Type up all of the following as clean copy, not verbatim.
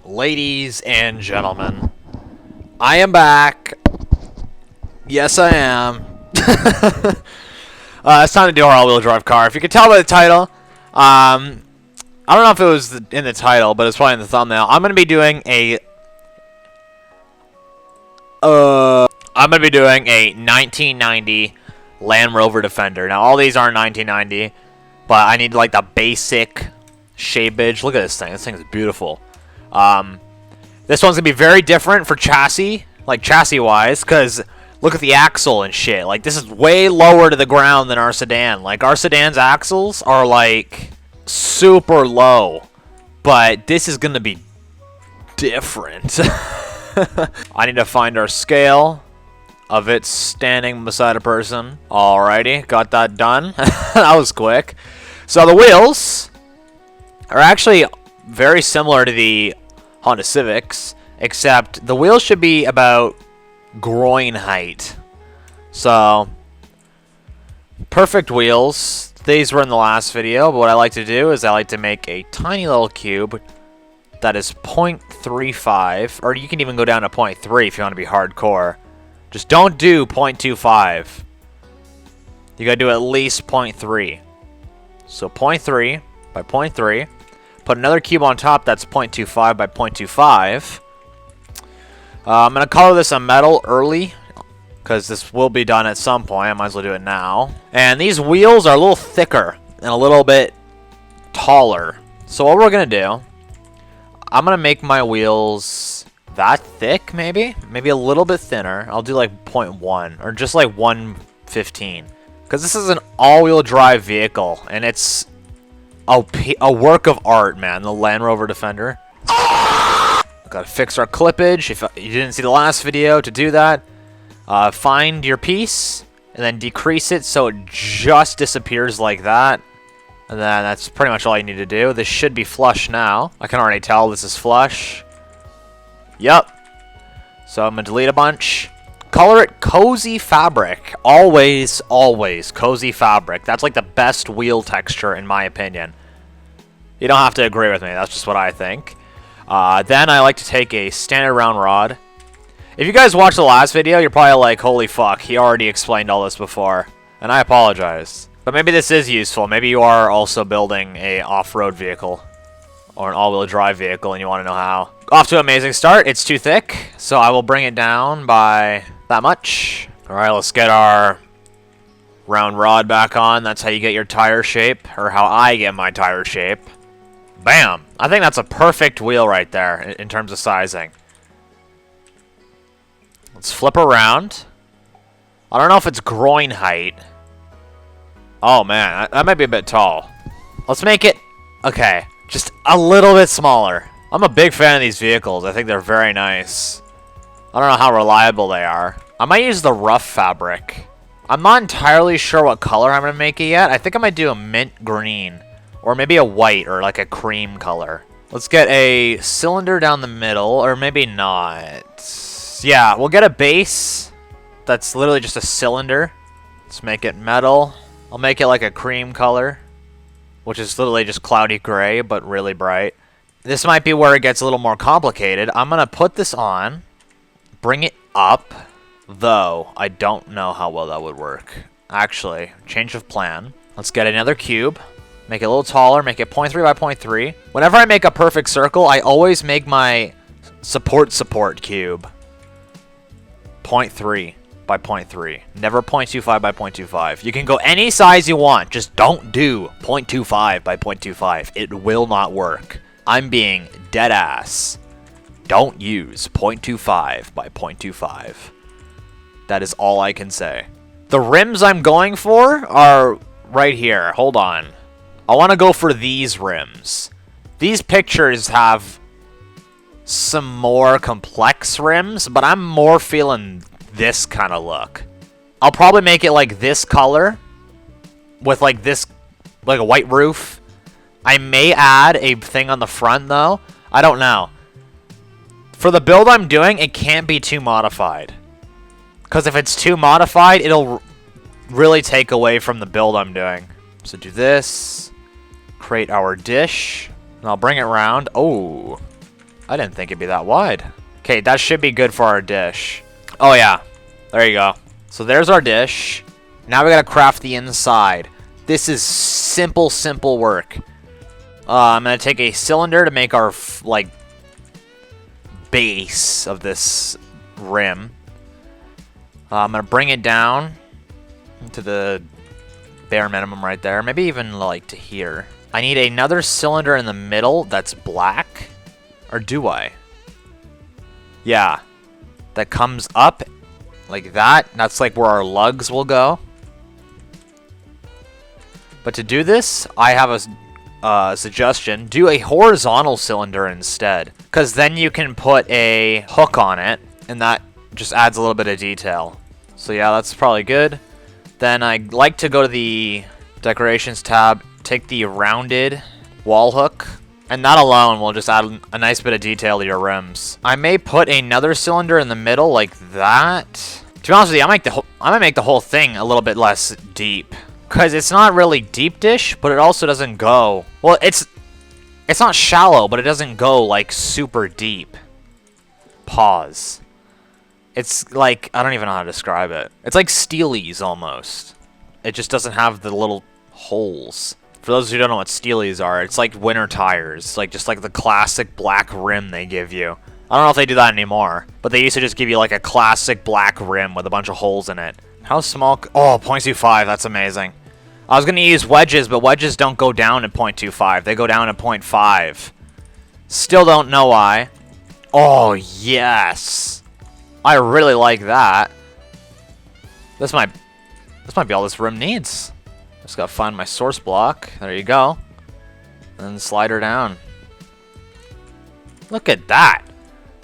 Ladies and gentlemen, I am back. Yes, I am. It's time to do our all-wheel drive car. If you can tell by the title, I don't know if it was in the title, but it's probably in the thumbnail. I'm gonna be doing a 1990 Land Rover Defender. Now, all these are 1990, but I need like the basic shapeage. Look at this thing. This thing is beautiful. This one's gonna be very different for chassis, like chassis-wise, because look at the axle and shit. Like, this is way lower to the ground than our sedan. Like, our sedan's axles are like super low, but this is gonna be different. I need to find our scale of it standing beside a person. Alrighty, got that done. That was quick. So the wheels are actually very similar to the Honda Civics, except the wheels should be about groin height. So, perfect wheels. These were in the last video, but what I like to do is I like to make a tiny little cube that is 0.35, or you can even go down to 0.3 if you want to be hardcore. Just don't do 0.25. You gotta do at least 0.3. So 0.3 by 0.3. Put another cube on top that's 0.25 by 0.25. I'm going to color this a metal early, because this will be done at some point. I might as well do it now. And these wheels are a little thicker and a little bit taller. So what we're going to do, I'm going to make my wheels that thick, maybe a little bit thinner. I'll do like 0.1 or just like 1/15, because this is an all-wheel drive vehicle, and it's a work of art, man. The Land Rover Defender. Gotta fix our clippage. If you didn't see the last video, to do that, find your piece and then decrease it so it just disappears like that. And then that's pretty much all you need to do. This should be flush now. I can already tell this is flush. Yep. So I'm gonna delete a bunch. Color it cozy fabric. Always, always cozy fabric. That's like the best wheel texture in my opinion. You don't have to agree with me. That's just what I think. Then I like to take a standard round rod. If you guys watched the last video, you're probably like, holy fuck, he already explained all this before. And I apologize. But maybe this is useful. Maybe you are also building a off-road vehicle or an all-wheel drive vehicle and you want to know how. Off to an amazing start. It's too thick, so I will bring it down by that much. Alright, let's get our round rod back on. That's how you get your tire shape, or how I get my tire shape. Bam! I think that's a perfect wheel right there in terms of sizing. Let's flip around. I don't know if it's groin height. Oh man, that might be a bit tall. Let's make it, okay, just a little bit smaller. I'm a big fan of these vehicles. I think they're very nice. I don't know how reliable they are. I might use the rough fabric. I'm not entirely sure what color I'm going to make it yet. I think I might do a mint green. Or maybe a white or like a cream color. Let's get a cylinder down the middle, or maybe not. Yeah, we'll get a base that's literally just a cylinder. Let's make it metal. I'll make it like a cream color, which is literally just cloudy gray, but really bright. This might be where it gets a little more complicated. I'm going to put this on, bring it up, though I don't know how well that would work. Actually, change of plan. Let's get another cube. Make it a little taller, make it 0.3 by 0.3. Whenever I make a perfect circle, I always make my support cube 0.3 by 0.3. Never 0.25 by 0.25. You can go any size you want, just don't do 0.25 by 0.25. It will not work. I'm being dead ass. Don't use 0.25 by 0.25. That is all I can say. The rims I'm going for are right here. Hold on. I want to go for these rims. These pictures have some more complex rims, but I'm more feeling this kind of look. I'll probably make it like this color with like this, like a white roof. I may add a thing on the front though. I don't know. For the build I'm doing, it can't be too modified. Because if it's too modified, it'll really take away from the build I'm doing. So do this. Create our dish. And I'll bring it around. Oh. I didn't think it'd be that wide. Okay, that should be good for our dish. Oh yeah, there you go. So there's our dish. Now we gotta craft the inside. This is simple work. I'm gonna take a cylinder to make our like base of this rim. I'm gonna bring it down to the bare minimum right there. Maybe even like to here. I need another cylinder in the middle that's black. Or do I? Yeah. That comes up like that. That's like where our lugs will go. But to do this, I have a suggestion. Do a horizontal cylinder instead. Because then you can put a hook on it. And that just adds a little bit of detail. So yeah, that's probably good. Then I like to go to the decorations tab. Take the rounded wall hook. And that alone will just add a nice bit of detail to your rims. I may put another cylinder in the middle like that. To be honest with you, I might make the whole thing a little bit less deep. Because it's not really deep dish, but it also doesn't go... Well, it's not shallow, but it doesn't go, like, super deep. Pause. It's like... I don't even know how to describe it. It's like Steelies, almost. It just doesn't have the little holes. For those who don't know what Steelies are, it's like winter tires. Like, just like the classic black rim they give you. I don't know if they do that anymore. But they used to just give you, like, a classic black rim with a bunch of holes in it. How small... Oh, 0.25. That's amazing. I was going to use wedges, but wedges don't go down at 0.25. They go down at 0.5. Still don't know why. Oh, yes. I really like that. This might be all this rim needs. Just got to find my source block. There you go. And then slide her down. Look at that.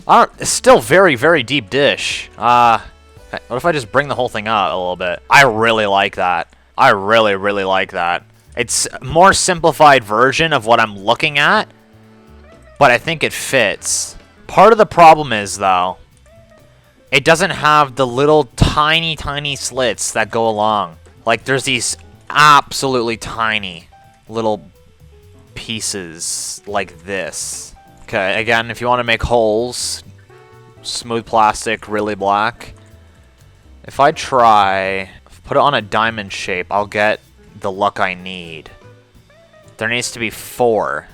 It's still very deep dish. What if I just bring the whole thing out a little bit? I really like that. I really like that. It's a more simplified version of what I'm looking at, but I think it fits. Part of the problem is, though, it doesn't have the little tiny slits that go along. Like, there's these absolutely tiny little pieces like this. Okay, again, if you want to make holes, smooth plastic, really black. If I put it on a diamond shape, I'll get the luck I need. There needs to be 4.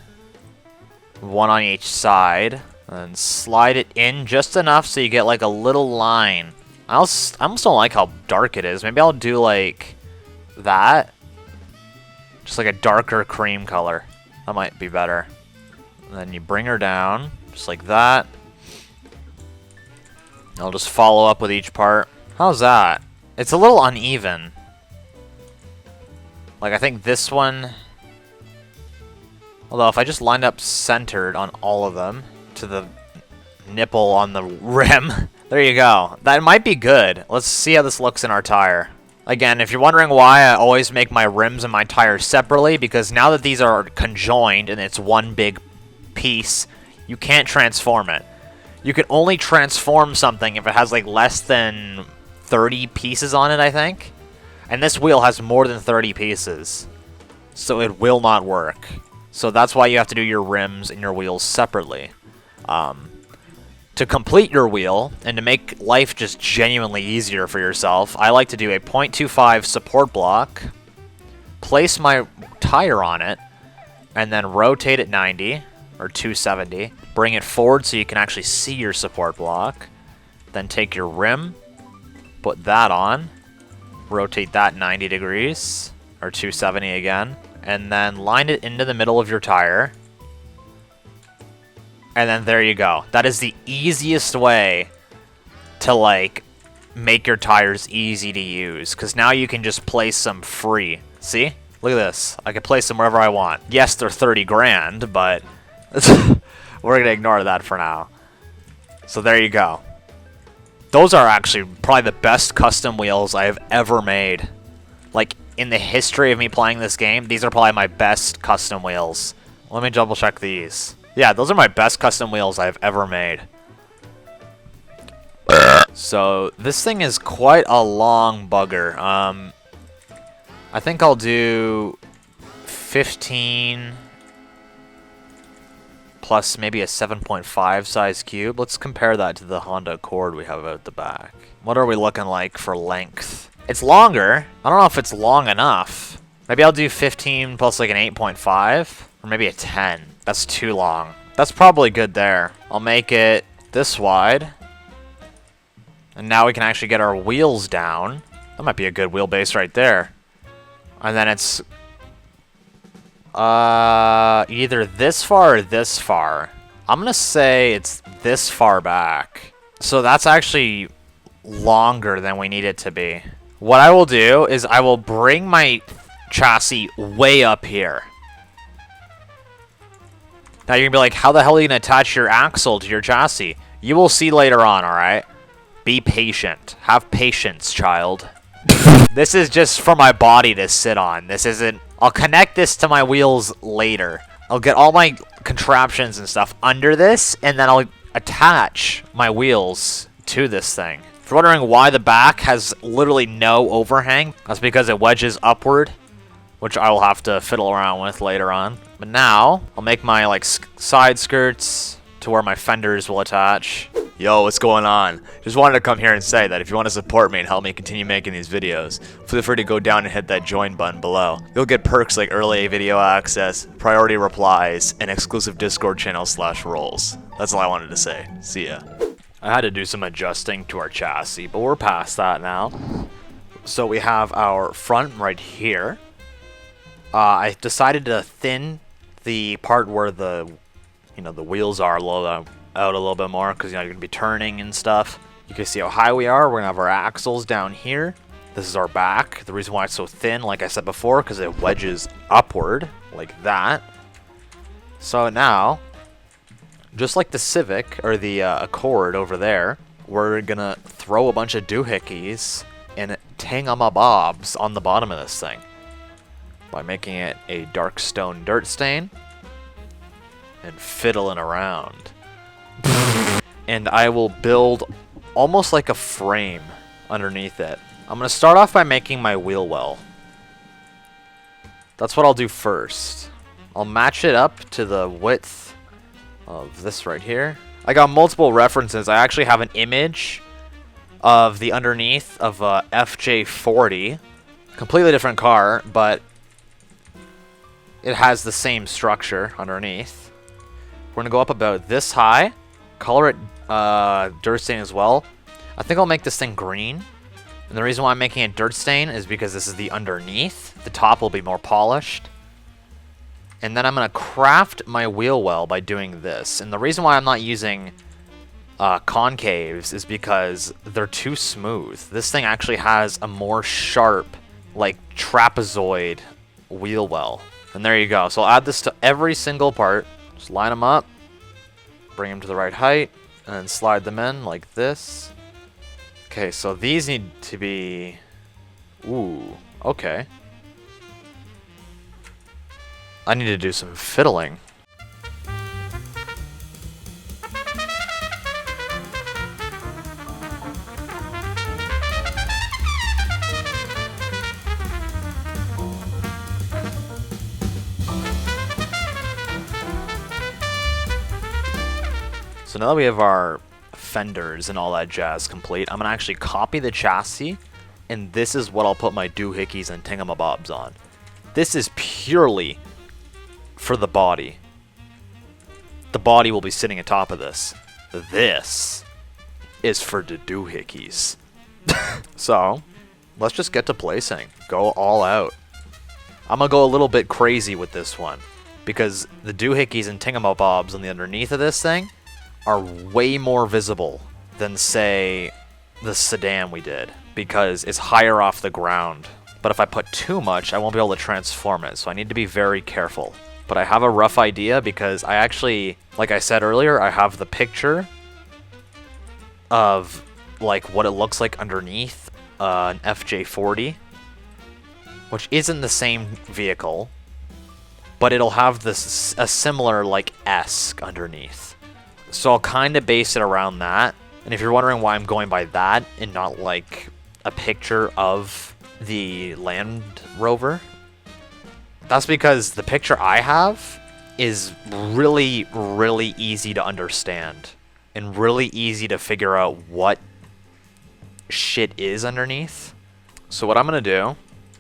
1 on each side. And slide it in just enough so you get like a little line. I almost don't like how dark it is. Maybe I'll do like that. Just like a darker cream color. That might be better. And then you bring her down, just like that. I'll just follow up with each part. How's that? It's a little uneven. Like, I think this one... Although, if I just lined up centered on all of them to the nipple on the rim, there you go. That might be good. Let's see how this looks in our tire. Again, if you're wondering why I always make my rims and my tires separately, because now that these are conjoined and it's one big piece, you can't transform it. You can only transform something if it has like less than 30 pieces on it, I think. And this wheel has more than 30 pieces. So it will not work. So that's why you have to do your rims and your wheels separately. To complete your wheel, and to make life just genuinely easier for yourself, I like to do a 0.25 support block, place my tire on it, and then rotate it 90, or 270. Bring it forward so you can actually see your support block. Then take your rim, put that on, rotate that 90 degrees, or 270 again, and then line it into the middle of your tire. And then there you go. That is the easiest way to, like, make your tires easy to use. Because now you can just place them free. See? Look at this. I can place them wherever I want. Yes, they're 30 grand, but we're going to ignore that for now. So there you go. Those are actually probably the best custom wheels I have ever made. Like, in the history of me playing this game, these are probably my best custom wheels. Let me double check these. Yeah, those are my best custom wheels I've ever made. So, this thing is quite a long bugger. I think I'll do 15 plus maybe a 7.5 size cube. Let's compare that to the Honda Accord we have out the back. What are we looking like for length? It's longer. I don't know if it's long enough. Maybe I'll do 15 plus like an 8.5 or maybe a 10. That's too long. That's probably good there. I'll make it this wide. And now we can actually get our wheels down. That might be a good wheelbase right there. And then it's either this far or this far. I'm gonna say it's this far back. So that's actually longer than we need it to be. What I will do is I will bring my chassis way up here. Now you're gonna be like, how the hell are you gonna attach your axle to your chassis? You will see later on, alright? Be patient. Have patience, child. This is just for my body to sit on. This isn't... I'll connect this to my wheels later. I'll get all my contraptions and stuff under this, and then I'll attach my wheels to this thing. If you're wondering why the back has literally no overhang, that's because it wedges upward, which I will have to fiddle around with later on. But now, I'll make my like side skirts to where my fenders will attach. Yo, what's going on? Just wanted to come here and say that if you want to support me and help me continue making these videos, feel free to go down and hit that join button below. You'll get perks like early video access, priority replies, and exclusive Discord channel /roles. That's all I wanted to say. See ya. I had to do some adjusting to our chassis, but we're past that now. So we have our front right here. I decided to thin the part where the wheels are out a little bit more, because you're going to be turning and stuff. You can see how high we are. We're going to have our axles down here. This is our back. The reason why it's so thin, like I said before, because it wedges upward like that. So now, just like the Civic or the Accord over there, we're going to throw a bunch of doohickeys and tangamabobs on the bottom of this thing by making it a dark stone dirt stain and fiddling around. And I will build almost like a frame underneath it. I'm going to start off by making my wheel well. That's what I'll do first. I'll match it up to the width of this right here. I got multiple references. I actually have an image of the underneath of a FJ40. Completely different car, but it has the same structure underneath. We're going to go up about this high. Color it dirt stain as well. I think I'll make this thing green. And the reason why I'm making it dirt stain is because this is the underneath. The top will be more polished. And then I'm going to craft my wheel well by doing this. And the reason why I'm not using concaves is because they're too smooth. This thing actually has a more sharp, like trapezoid wheel well. And there you go. So I'll add this to every single part. Just line them up. Bring them to the right height, and then slide them in like this. Okay, so these need to be... Ooh, okay. I need to do some fiddling. So now that we have our fenders and all that jazz complete, I'm going to actually copy the chassis, and this is what I'll put my doohickeys and tingamabobs on. This is purely for the body. The body will be sitting atop of this. This is for the doohickeys. So, let's just get to placing. Go all out. I'm going to go a little bit crazy with this one, because the doohickeys and tingamabobs on the underneath of this thing are way more visible than, say, the sedan we did, because it's higher off the ground. But if I put too much, I won't be able to transform it, so I need to be very careful. But I have a rough idea, because I actually, like I said earlier, I have the picture of like what it looks like underneath an FJ40, which isn't the same vehicle, but it'll have this a similar like esque underneath. So I'll kind of base it around that. And if you're wondering why I'm going by that and not like a picture of the Land Rover, that's because the picture I have is really, really easy to understand and really easy to figure out what shit is underneath. So what I'm going to do,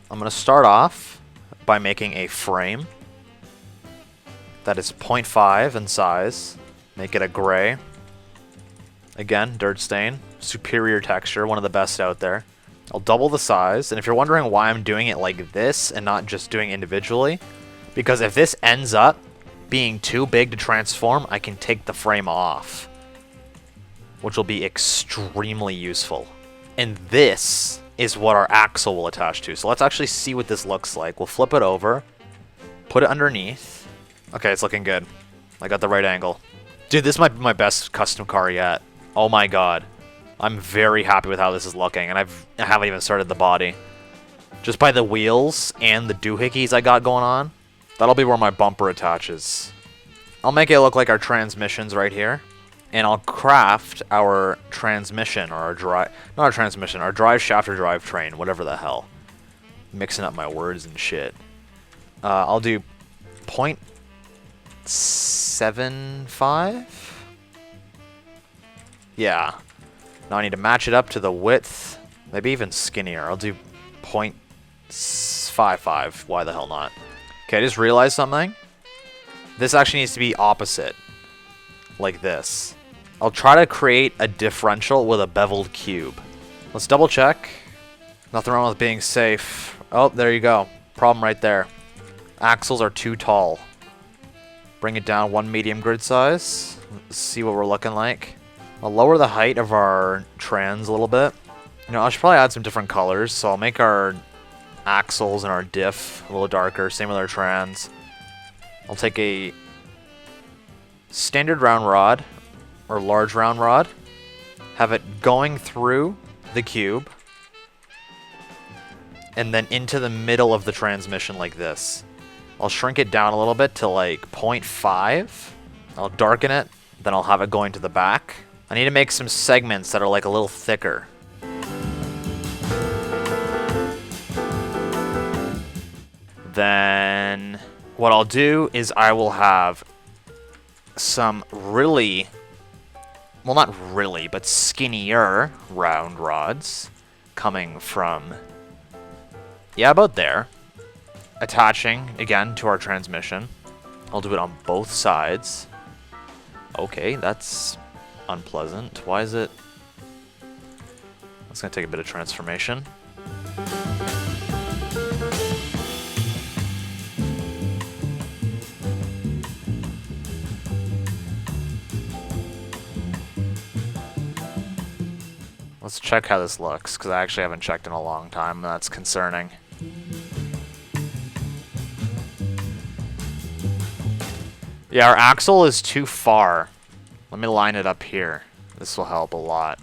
I'm going to start off by making a frame that is 0.5 in size. Make it a gray. Again, dirt stain. Superior texture, one of the best out there. I'll double the size, and if you're wondering why I'm doing it like this and not just doing it individually, because if this ends up being too big to transform, I can take the frame off, which will be extremely useful. And this is what our axle will attach to. So let's actually see what this looks like. We'll flip it over, put it underneath. Okay, it's looking good. I got the right angle. Dude, this might be my best custom car yet. Oh my god. I'm very happy with how this is looking, and I haven't even started the body. Just by the wheels and the doohickeys I got going on, that'll be where my bumper attaches. I'll make it look like our transmissions right here, and I'll craft our transmission, or our drive, not our transmission, our drive shaft or drivetrain, whatever the hell. Mixing up my words and shit. I'll do 0.75? Yeah. Now I need to match it up to the width, maybe even skinnier. I'll do 0.55. Why the hell not? Okay, I just realized something. This actually needs to be opposite, like this. I'll try to create a differential with a beveled cube. Let's double check. Nothing wrong with being safe. Oh, there you go. Problem right there. Axles are too tall. Bring it down one medium grid size. Let's see what we're looking like. I'll lower the height of our trans a little bit. You know, I should probably add some different colors, so I'll make our axles and our diff a little darker. Same with our trans. I'll take a standard round rod, or large round rod, have it going through the cube, and then into the middle of the transmission like this. I'll shrink it down a little bit to like 0.5. I'll darken it, then I'll have it going to the back. I need to make some segments that are like a little thicker. Then what I'll do is I will have some really, well, not really, but skinnier round rods coming from, yeah, about there, attaching again to our transmission. I'll do it on both sides. Okay, that's unpleasant. Why is it? That's gonna take a bit of transformation. Let's check how this looks, because I actually haven't checked in a long time, and that's concerning. Yeah, our axle is too far. Let me line it up here. This will help a lot.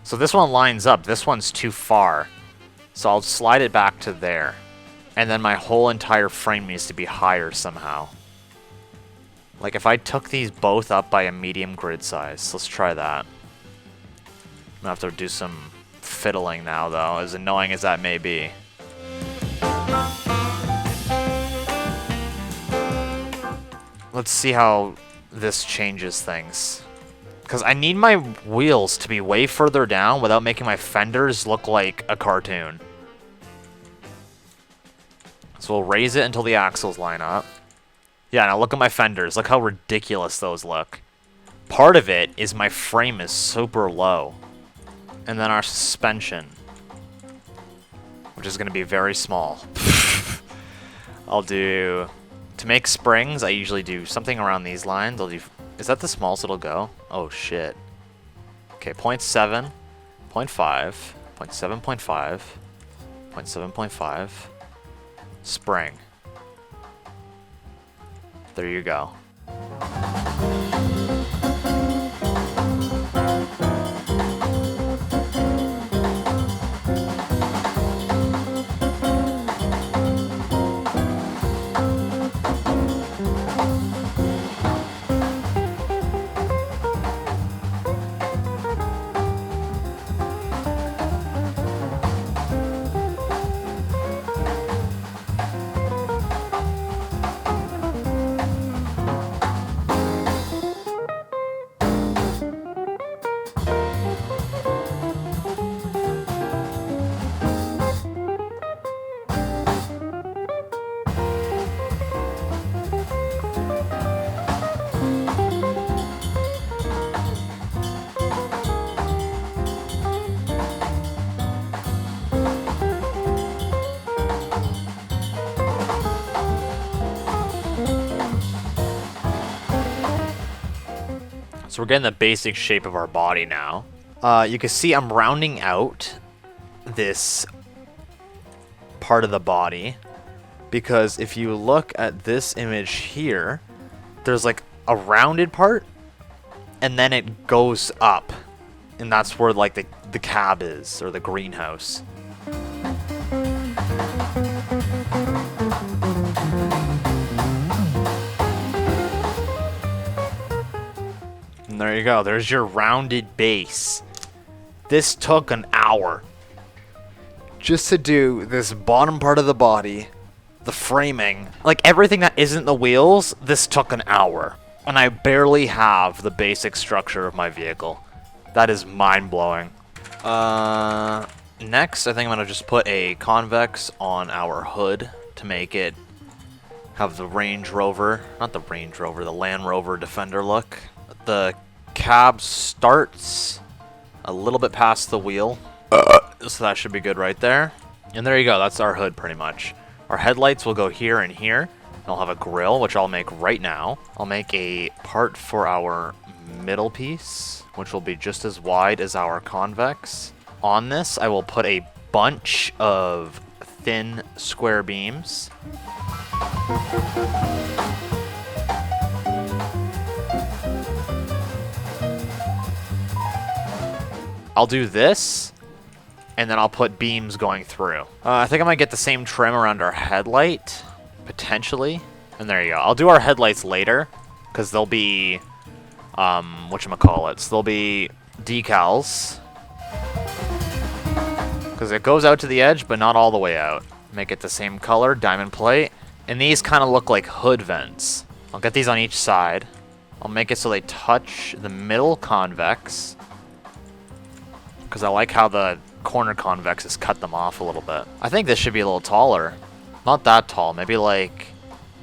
So this one lines up. This one's too far. So I'll slide it back to there. And then my whole entire frame needs to be higher somehow. Like if I took these both up by a medium grid size. Let's try that. I'm gonna have to do some fiddling now though, as annoying as that may be. Let's see how this changes things. Because I need my wheels to be way further down without making my fenders look like a cartoon. So we'll raise it until the axles line up. Yeah, now look at my fenders. Look how ridiculous those look. Part of it is my frame is super low. And then our suspension, which is going to be very small. I'll do... To make springs, I usually do something around these lines. I'll do... Is that the smallest it'll go? Oh, shit. Okay, 0.7, 0.5, 0.7.5, 0.7.5, spring. There you go. So we're getting the basic shape of our body now. You can see I'm rounding out this part of the body, because if you look at this image here, there's like a rounded part, and then it goes up, and that's where like the cab is, or the greenhouse. And there you go, there's your rounded base. This took an hour just to do this bottom part of the body, the framing, like everything that isn't the wheels. This took an hour, and I barely have the basic structure of my vehicle. That is mind-blowing. Next, I think I'm gonna just put a convex on our hood to make it have the Range Rover, not the Range Rover, the Land Rover Defender look. The cab starts a little bit past the wheel, so that should be good right there. And there you go, that's our hood pretty much. Our headlights will go here and here, and I'll have a grill, which I'll make right now. I'll make a part for our middle piece, which will be just as wide as our convex. On this, I will put a bunch of thin square beams. I'll do this, and then I'll put beams going through. I think I might get the same trim around our headlight, potentially. And there you go. I'll do our headlights later, because they'll be, whatchamacallits, they'll be decals. Because it goes out to the edge, but not all the way out. Make it the same color, diamond plate. And these kind of look like hood vents. I'll get these on each side. I'll make it so they touch the middle convex, because I like how the corner convexes cut them off a little bit. I think this should be a little taller. Not that tall, maybe like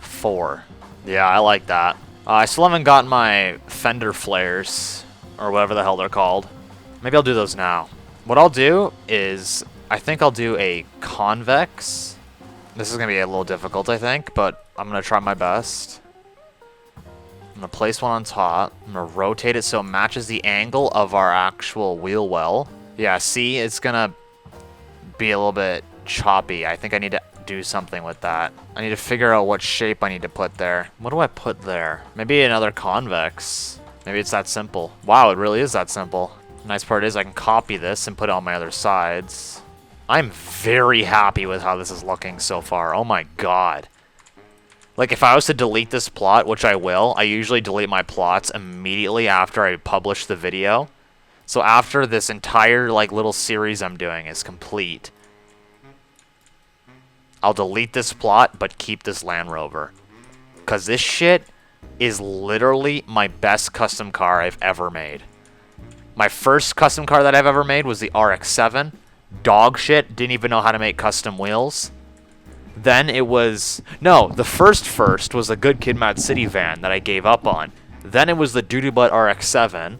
4. Yeah, I like that. I still haven't gotten my fender flares, or whatever the hell they're called. Maybe I'll do those now. What I'll do is, I think I'll do a convex. This is going to be a little difficult, I think, but I'm going to try my best. I'm going to place one on top. I'm going to rotate it so it matches the angle of our actual wheel well. Yeah, see, it's going to be a little bit choppy. I think I need to do something with that. I need to figure out what shape I need to put there. What do I put there? Maybe another convex. Maybe it's that simple. Wow, it really is that simple. The nice part is I can copy this and put it on my other sides. I'm very happy with how this is looking so far. Oh my god. Like, if I was to delete this plot, which I will, I usually delete my plots immediately after I publish the video. So after this entire, like, little series I'm doing is complete, I'll delete this plot, but keep this Land Rover. Because this shit is literally my best custom car I've ever made. My first custom car that I've ever made was the RX-7. Dog shit, didn't even know how to make custom wheels. Then it was... No, the first was a Good Kid Mad City van that I gave up on. Then it was the Duty Butt RX-7.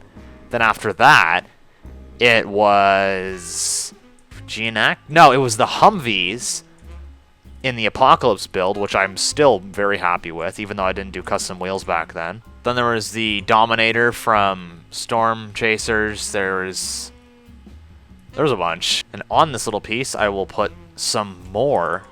Then after that, it was... GNX? No, it was the Humvees in the Apocalypse build, which I'm still very happy with, even though I didn't do custom wheels back then. Then there was the Dominator from Storm Chasers. There's a bunch. And on this little piece, I will put some more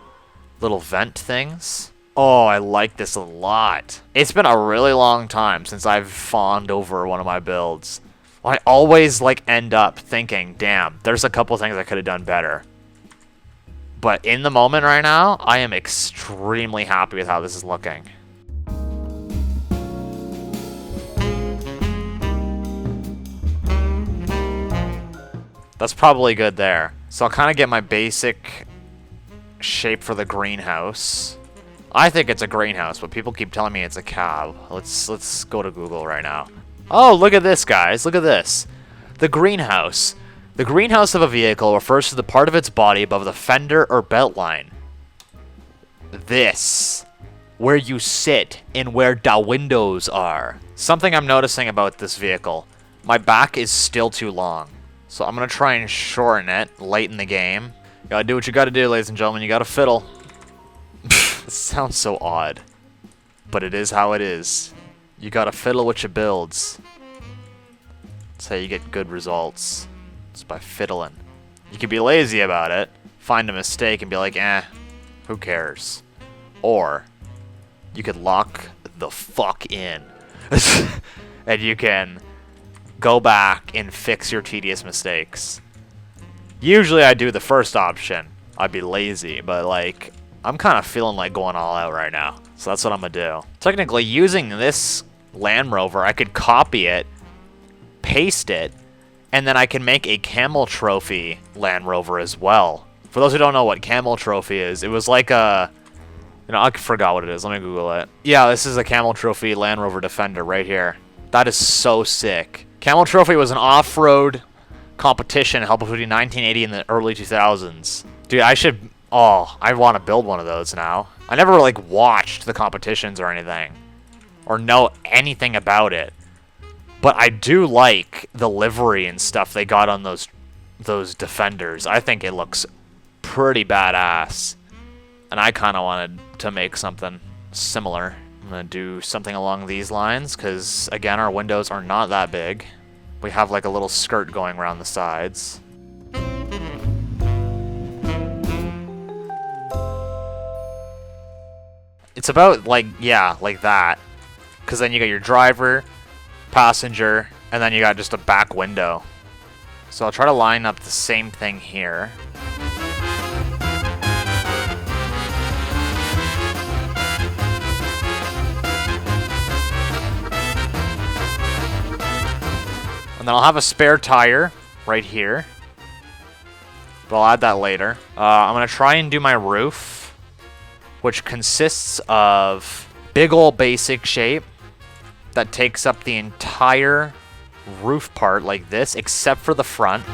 little vent things. Oh, I like this a lot. It's been a really long time since I've fawned over one of my builds. I always like end up thinking, damn, there's a couple things I could have done better. But in the moment right now, I am extremely happy with how this is looking. That's probably good there. So I'll kind of get my basic shape for the greenhouse. I think it's a greenhouse, but people keep telling me it's a cab. Let's go to Google right now. Oh, look at this, guys. Look at this. The greenhouse. The greenhouse of a vehicle refers to the part of its body above the fender or belt line. This. Where you sit and where the windows are. Something I'm noticing about this vehicle. My back is still too long. So I'm going to try and shorten it late in the game. You gotta do what you gotta do, ladies and gentlemen. You gotta fiddle. This sounds so odd. But it is how it is. You gotta fiddle with your builds. That's how you get good results. It's by fiddling. You can be lazy about it, find a mistake and be like, who cares? Or you could lock the fuck in. And you can go back and fix your tedious mistakes. Usually I do the first option. I'd be lazy, but like, I'm kind of feeling like going all out right now. So that's what I'm gonna do. Technically, using this Land Rover, I could copy it, paste it, and then I can make a camel trophy Land Rover as well. For those who don't know what camel trophy is, it was like a... I forgot what it is. Let me Google it. Yeah, this is a camel trophy Land Rover Defender right here. That is so sick. Camel trophy was an off-road competition held between 1980 and the early 2000s. Dude, I want to build one of those now. I never like watched the competitions or anything, or know anything about it. But I do like the livery and stuff they got on those Defenders. I think it looks pretty badass. And I kind of wanted to make something similar. I'm going to do something along these lines, because, again, our windows are not that big. We have, like, a little skirt going around the sides. It's about, like, yeah, like that. Because then you got your driver, passenger, and then you got just a back window. So I'll try to line up the same thing here. And then I'll have a spare tire right here. But I'll add that later. I'm going to try and do my roof, which consists of big ol' basic shape that takes up the entire roof part like this, except for the front.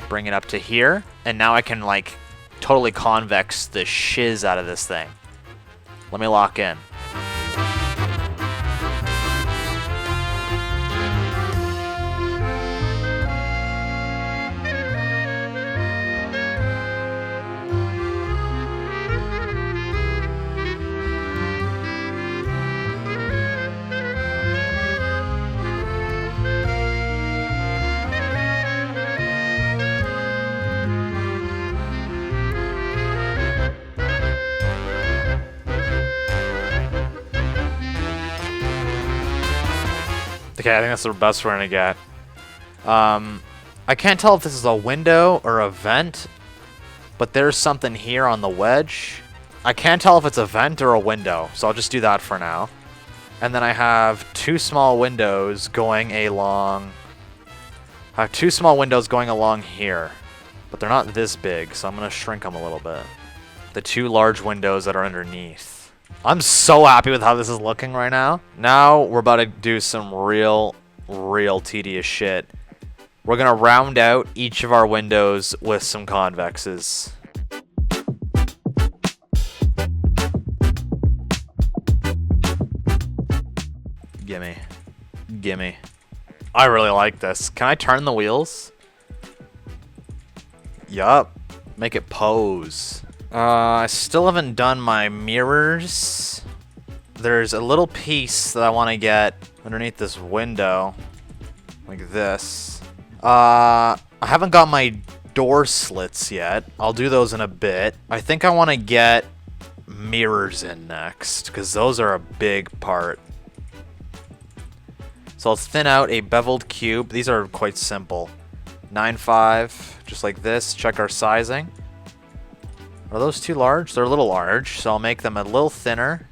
Bring it up to here, and now I can like totally convex the shiz out of this thing. Let me lock in. Okay, I think that's the best we're gonna get. I can't tell if this is a window or a vent, but there's something here on the wedge. I can't tell if it's a vent or a window, so I'll just do that for now. And then I have two small windows going along. I have two small windows going along here, but they're not this big, so I'm gonna shrink them a little bit. The two large windows that are underneath. I'm so happy with how this is looking right now. Now we're about to do some real tedious shit. We're gonna round out each of our windows with some convexes. Gimme. I really like this. Can I turn the wheels? Yup. Make it pose. I still haven't done my mirrors. There's a little piece that I want to get underneath this window. Like this. I haven't got my door slits yet. I'll do those in a bit. I think I want to get mirrors in next, because those are a big part. So I'll thin out a beveled cube. These are quite simple. 9.5, just like this. Check our sizing. Are those too large? They're a little large, so I'll make them a little thinner.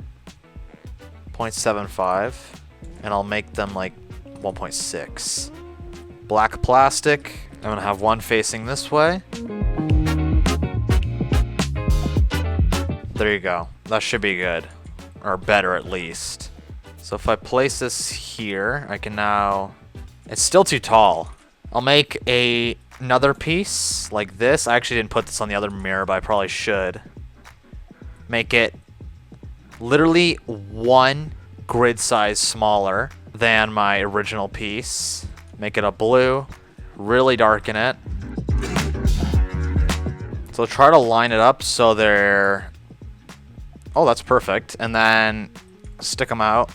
0.75. And I'll make them like 1.6. Black plastic. I'm going to have one facing this way. There you go. That should be good. Or better at least. So if I place this here, I can now... It's still too tall. I'll make another piece like this. I actually didn't put this on the other mirror, but I probably should. Make it literally one grid size smaller than my original piece. Make it a blue. Really darken it. So try to line it up so they're... Oh, that's perfect. And then stick them out.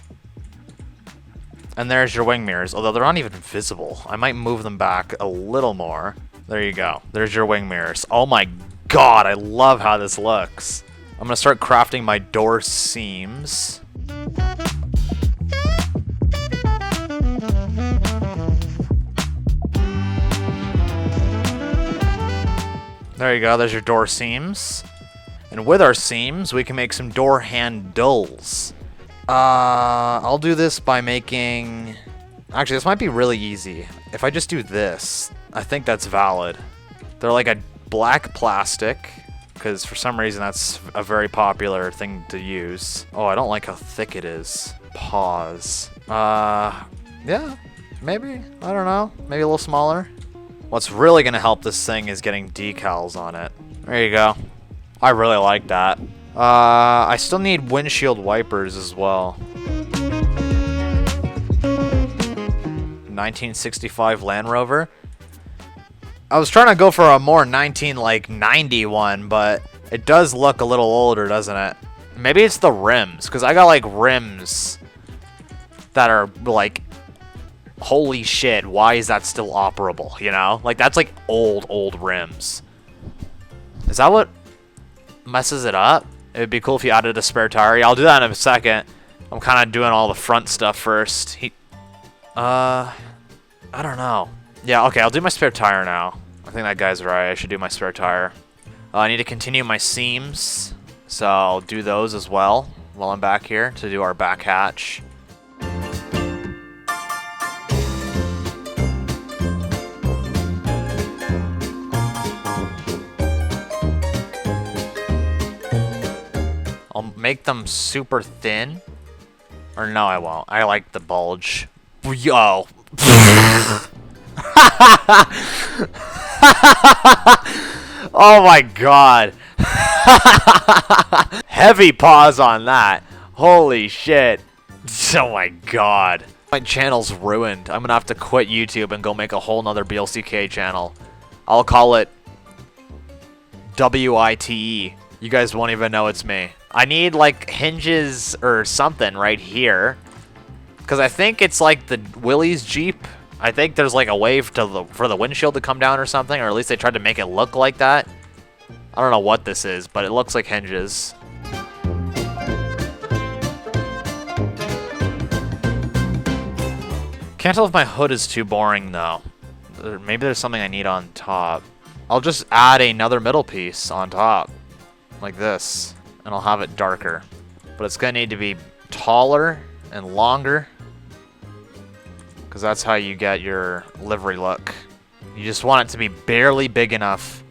And there's your wing mirrors, although they're not even visible. I might move them back a little more. There you go. There's your wing mirrors. Oh my god, I love how this looks. I'm gonna start crafting my door seams. There you go, there's your door seams. And with our seams, we can make some door handles. I'll do this by making... Actually, this might be really easy. If I just do this, I think that's valid. They're like a black plastic, because for some reason that's a very popular thing to use. Oh, I don't like how thick it is. Pause. Yeah, maybe. I don't know. Maybe a little smaller. What's really going to help this thing is getting decals on it. There you go. I really like that. I still need windshield wipers as well. 1965 Land Rover. I was trying to go for a more 90 one, but it does look a little older, doesn't it? Maybe it's the rims, because I got like rims that are like, holy shit, why is that still operable, you know? Like, that's like old rims. Is that what messes it up? It would be cool if you added a spare tire. Yeah, I'll do that in a second. I'm kind of doing all the front stuff first. I don't know. Yeah, okay, I'll do my spare tire now. I think that guy's right. I should do my spare tire. I need to continue my seams, so I'll do those as well while I'm back here to do our back hatch. I'll make them super thin. Or no, I won't. I like the bulge. Yo. Oh my god. Heavy pause on that. Holy shit. Oh my god. My channel's ruined. I'm gonna have to quit YouTube and go make a whole nother BLCK channel. I'll call it WITE. You guys won't even know it's me. I need like hinges or something right here. Because I think it's like the Willie's Jeep. I think there's like a way for the windshield to come down or something. Or at least they tried to make it look like that. I don't know what this is, but it looks like hinges. Can't tell if my hood is too boring though. Maybe there's something I need on top. I'll just add another middle piece on top. Like this. And I'll have it darker. But it's going to need to be taller and longer. Because that's how you get your livery look. You just want it to be barely big enough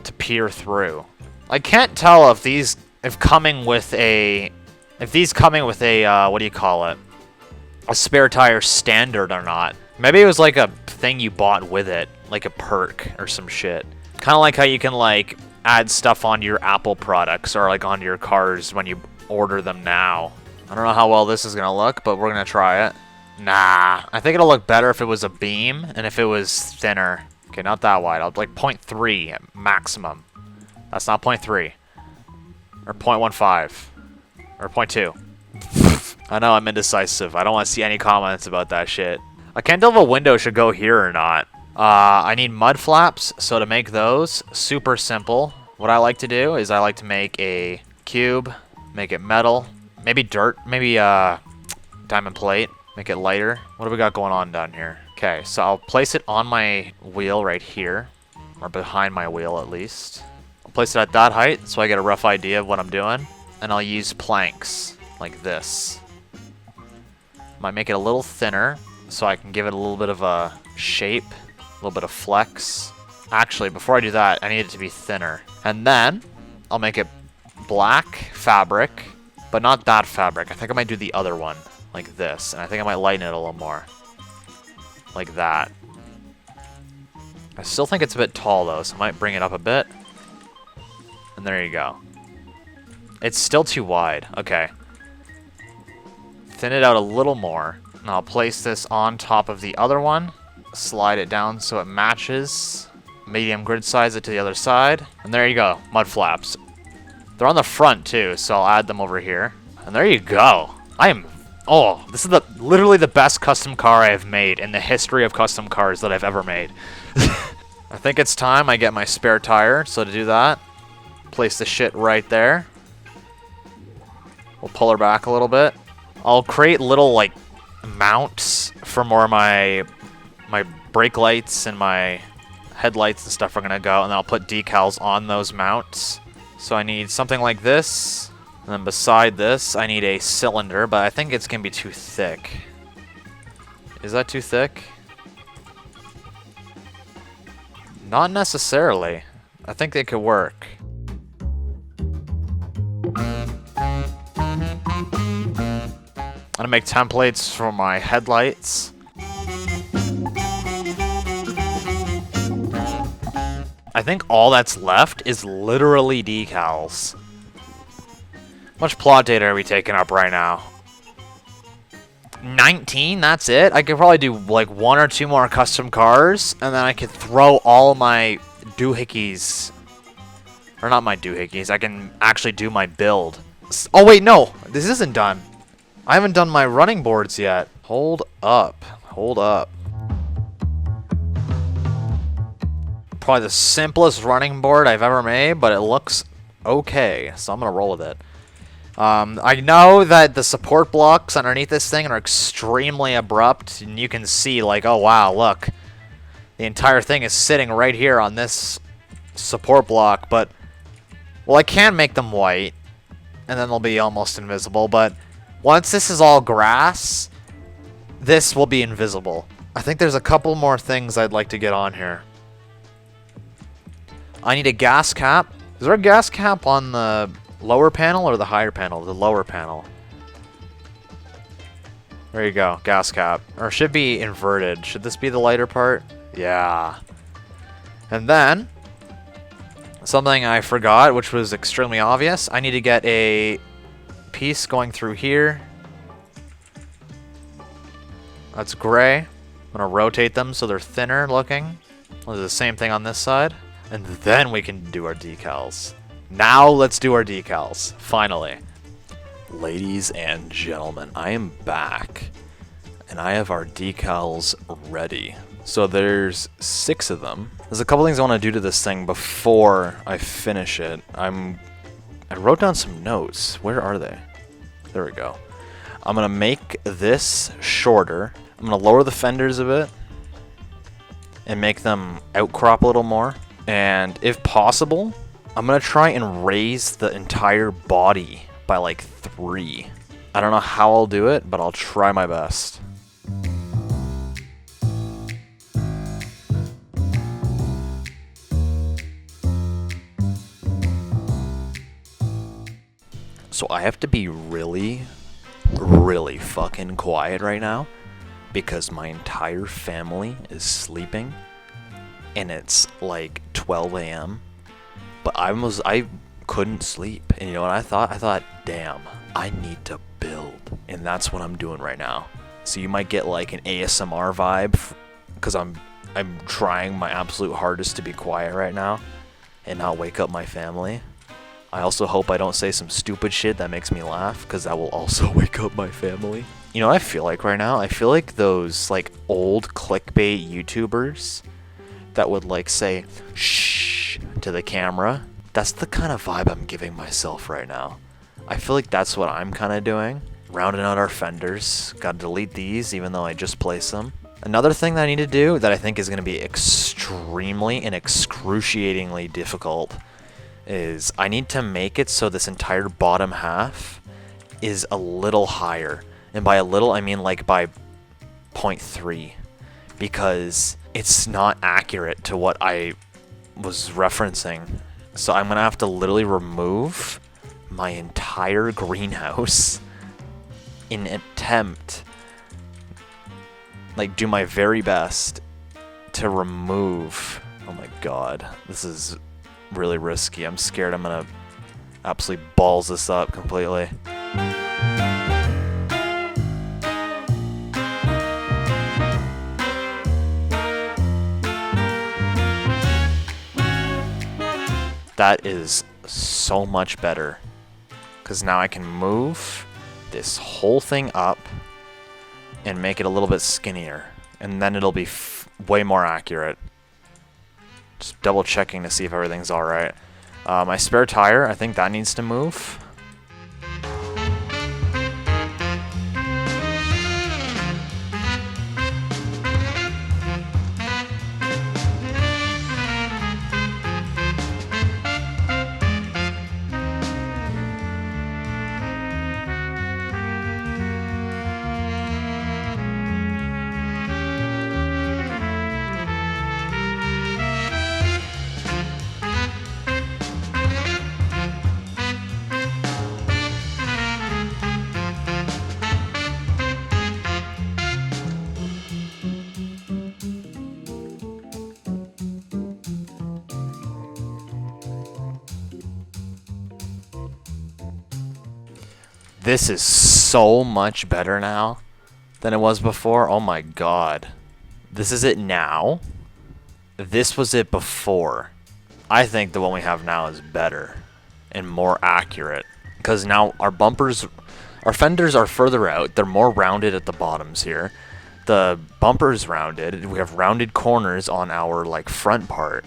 to peer through. I can't tell if these coming with a what do you call it? A spare tire standard or not. Maybe it was like a thing you bought with it, like a perk or some shit. Kind of like how you can like add stuff onto your Apple products or like onto your cars when you order them now. I don't know how well this is gonna look, but we're gonna try it. Nah, I think it'll look better if it was a beam and if it was thinner. Okay, not that wide. I'll like 0.3 at maximum. That's not 0.3. Or 0.15. Or 0.2. I know I'm indecisive. I don't want to see any comments about that shit. I can't tell if a window should go here or not. I need mud flaps, so to make those, super simple. What I like to do is I like to make a cube, make it metal, maybe dirt, maybe diamond plate, make it lighter. What do we got going on down here? Okay, so I'll place it on my wheel right here, or behind my wheel at least. I'll place it at that height so I get a rough idea of what I'm doing, and I'll use planks like this. Might make it a little thinner so I can give it a little bit of a shape. A little bit of flex. Actually, before I do that, I need it to be thinner. And then, I'll make it black fabric, but not that fabric. I think I might do the other one, like this. And I think I might lighten it a little more. Like that. I still think it's a bit tall, though, so I might bring it up a bit. And there you go. It's still too wide. Okay. Thin it out a little more. And I'll place this on top of the other one. Slide it down so it matches. Medium grid size it to the other side. And there you go, mud flaps. They're on the front too, so I'll add them over here. And there you go. Oh, this is literally the best custom car I have made in the history of custom cars that I've ever made. I think it's time I get my spare tire. So to do that, place the shit right there. We'll pull her back a little bit. I'll create little like mounts for more of my brake lights and my headlights and stuff are gonna go, and then I'll put decals on those mounts. So I need something like this, and then beside this I need a cylinder, but I think it's gonna be too thick. Is that too thick? Not necessarily. I think they could work. I'm gonna make templates for my headlights. I think all that's left is literally decals. How much plot data are we taking up right now? 19, that's it? I could probably do like 1 or 2 more custom cars, and then I could throw all my doohickeys. Or not my doohickeys, I can actually do my build. Oh wait, no! This isn't done. I haven't done my running boards yet. Hold up. Hold up. Probably the simplest running board I've ever made, but it looks okay, so I'm gonna roll with it. I know that the support blocks underneath this thing are extremely abrupt, and you can see like, oh wow, look. The entire thing is sitting right here on this support block, but, well, I can make them white, and then they'll be almost invisible, but once this is all grass, this will be invisible. I think there's a couple more things I'd like to get on here. I need a gas cap. Is there a gas cap on the lower panel or the higher panel? The lower panel. There you go, gas cap. Or it should be inverted. Should this be the lighter part? Yeah. And then, something I forgot, which was extremely obvious. I need to get a piece going through here. That's gray. I'm gonna rotate them so they're thinner looking. I'll do the same thing on this side. And then we can do our decals. Now let's do our decals. Finally. Ladies and gentlemen, I am back. And I have our decals ready. So there's 6 of them. There's a couple things I want to do to this thing before I finish it. I wrote down some notes. Where are they? There we go. I'm going to make this shorter. I'm going to lower the fenders a bit. And make them outcrop a little more. And if possible, I'm going to try and raise the entire body by like 3. I don't know how I'll do it, but I'll try my best. So I have to be really, really fucking quiet right now because my entire family is sleeping. And it's like 12 a.m. But I couldn't sleep. And you know what I thought? I thought, damn, I need to build. And that's what I'm doing right now. So you might get like an ASMR vibe because I'm trying my absolute hardest to be quiet right now and not wake up my family. I also hope I don't say some stupid shit that makes me laugh because that will also wake up my family. You know what I feel like right now? I feel like those like old clickbait YouTubers that would like say shh to the camera. That's the kind of vibe I'm giving myself right now. I feel like that's what I'm kind of doing. Rounding out our fenders. Gotta delete these even though I just placed them. Another thing that I need to do that I think is going to be extremely and excruciatingly difficult is I need to make it so this entire bottom half is a little higher. And by a little, I mean like by 0.3. Because it's not accurate to what I was referencing. So I'm going to have to literally remove my entire greenhouse in an attempt, like do my very best to remove. Oh my god, this is really risky. I'm scared I'm going to absolutely balls this up completely. That is so much better because now I can move this whole thing up and make it a little bit skinnier. And then it'll be way more accurate. Just double checking to see if everything's alright. My spare tire, I think that needs to move. This is so much better now than it was before. Oh my god. This is it now. This was it before. I think the one we have now is better and more accurate. Because now our bumpers, our fenders are further out. They're more rounded at the bottoms here. The bumper's rounded. We have rounded corners on our like front part.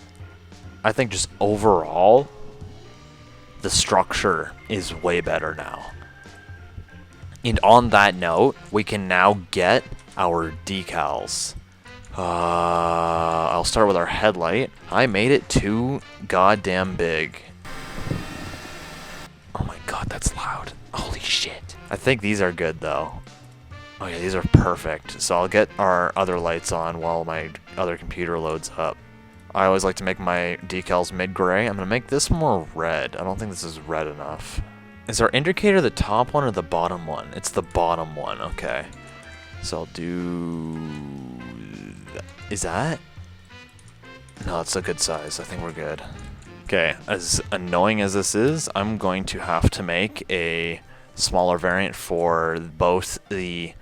I think just overall, the structure is way better now. And on that note, we can now get our decals. I'll start with our headlight. I made it too goddamn big. Oh my god, that's loud. Holy shit. I think these are good though. Oh yeah, these are perfect. So I'll get our other lights on while my other computer loads up. I always like to make my decals mid-gray. I'm going to make this more red. I don't think this is red enough. Is our indicator the top one or the bottom one? It's the bottom one, okay. So I'll do... Is that? No, it's a good size. I think we're good. Okay, as annoying as this is, I'm going to have to make a smaller variant for both the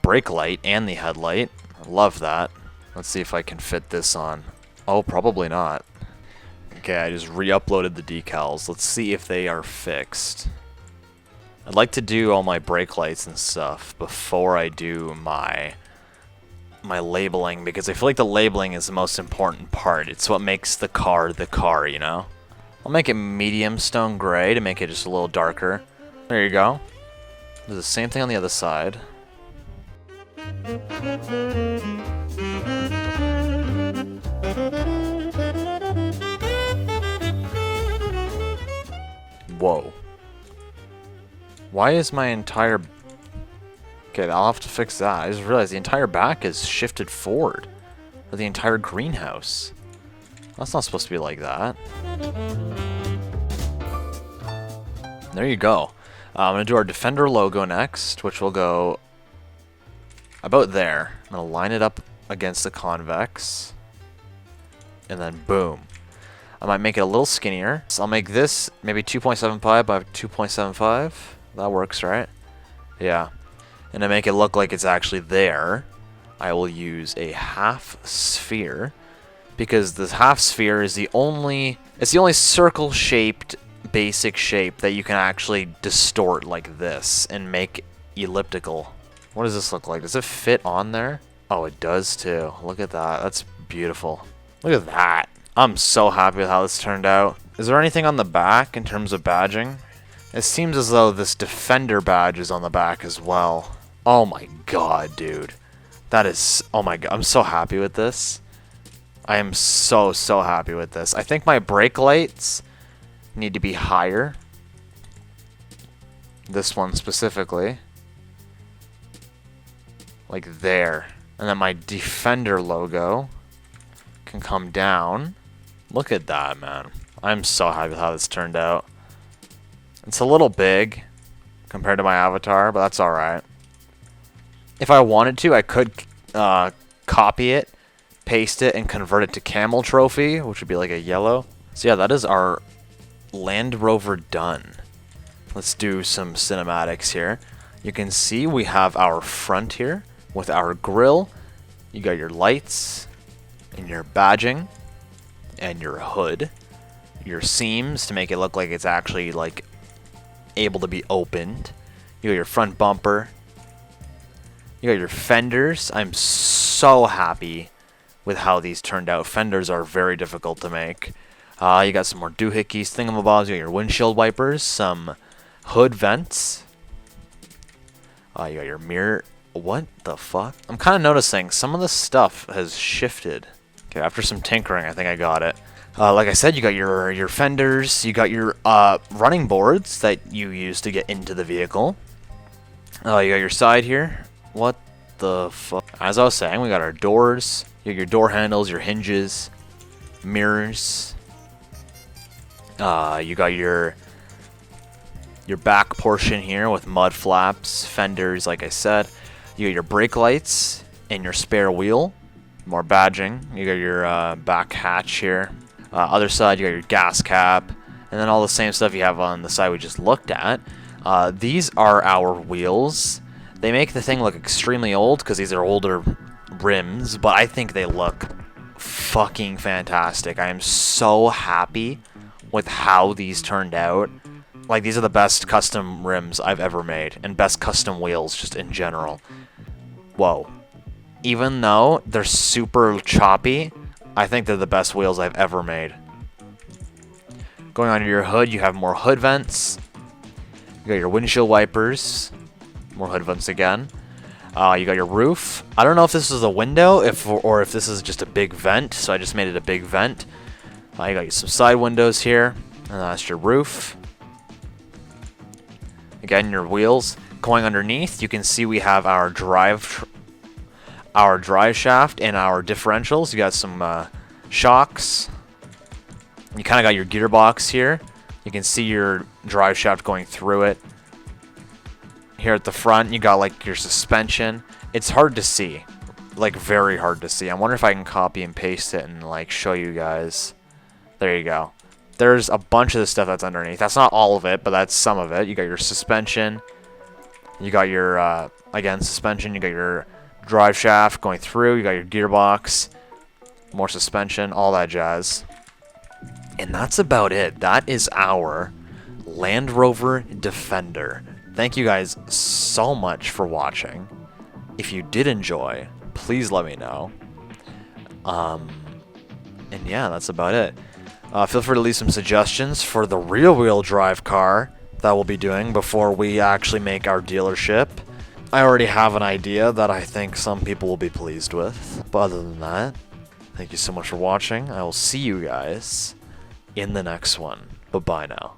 brake light and the headlight. I love that. Let's see if I can fit this on. Oh, probably not. Okay, I just re-uploaded the decals. Let's see if they are fixed. I'd like to do all my brake lights and stuff before I do my labeling, because I feel like the labeling is the most important part. It's what makes the car, you know? I'll make it medium stone gray to make it just a little darker. There you go. Do the same thing on the other side. Whoa. Why is my entire... Okay, I'll have to fix that. I just realized the entire back is shifted forward. Or the entire greenhouse. That's not supposed to be like that. There you go. I'm going to do our Defender logo next, which will go about there. I'm going to line it up against the convex. And then boom. I might make it a little skinnier. So I'll make this maybe 2.75 by 2.75. That works, right? Yeah. And to make it look like it's actually there, I will use a half sphere, because the half sphere is the only circle-shaped basic shape that you can actually distort like this and make elliptical. What does this look like? Does it fit on there? Oh, it does too. Look at that. That's beautiful. Look at that. I'm so happy with how this turned out. Is there anything on the back in terms of badging? It seems as though this Defender badge is on the back as well. Oh my god, dude. That is... Oh my god. I'm so happy with this. I am so happy with this. I think my brake lights need to be higher. This one specifically. Like there. And then my Defender logo can come down. Look at that, man. I'm so happy with how this turned out. It's a little big compared to my avatar, but that's alright. If I wanted to, I could copy it, paste it, and convert it to camel trophy, which would be like a yellow. So yeah, that is our Land Rover done. Let's do some cinematics here. You can see we have our front here with our grille. You got your lights and your badging and your hood, your seams to make it look like it's actually like able to be opened. You got your front bumper. You got your fenders. I'm so happy with how these turned out. Fenders are very difficult to make. You got some more doohickeys, thingamabobs. You got your windshield wipers, some hood vents. You got your mirror. What the fuck? I'm kind of noticing some of the stuff has shifted. Okay, after some tinkering, I think I got it. Like I said, you got your fenders. You got your running boards that you use to get into the vehicle. You got your side here. What the fuck? As I was saying, we got our doors. You got your door handles, your hinges, mirrors. You got your back portion here with mud flaps, fenders, like I said. You got your brake lights and your spare wheel. More badging. You got your back hatch here. Other side, you got your gas cap. And then all the same stuff you have on the side we just looked at. These are our wheels. They make the thing look extremely old because these are older rims, but I think they look fucking fantastic. I am so happy with how these turned out. Like, these are the best custom rims I've ever made, and best custom wheels just in general. Whoa. Even though they're super choppy, I think they're the best wheels I've ever made. Going under your hood, you have more hood vents. You got your windshield wipers. More hood vents again. You got your roof. I don't know if this is a window or if this is just a big vent, so I just made it a big vent. You got some side windows here, and that's your roof. Again, your wheels. Going underneath, you can see we have our drive shaft and our differentials. You got some shocks. You kind of got your gearbox here. You can see your drive shaft going through it. Here at the front, you got like your suspension. It's hard to see, like very hard to see. I wonder if I can copy and paste it and like show you guys. There you go. There's a bunch of the stuff that's underneath. That's not all of it, but that's some of it. You got your suspension. You got your, again, suspension. You got your drive shaft going through. You got your gearbox. More suspension. All that jazz. And that's about it. That is our Land Rover Defender. Thank you guys so much for watching. If you did enjoy, please let me know. And yeah, that's about it. Feel free to leave some suggestions for the rear-wheel drive car that we'll be doing before we actually make our dealership. I already have an idea that I think some people will be pleased with. But other than that, thank you so much for watching. I will see you guys in the next one. Bye-bye now.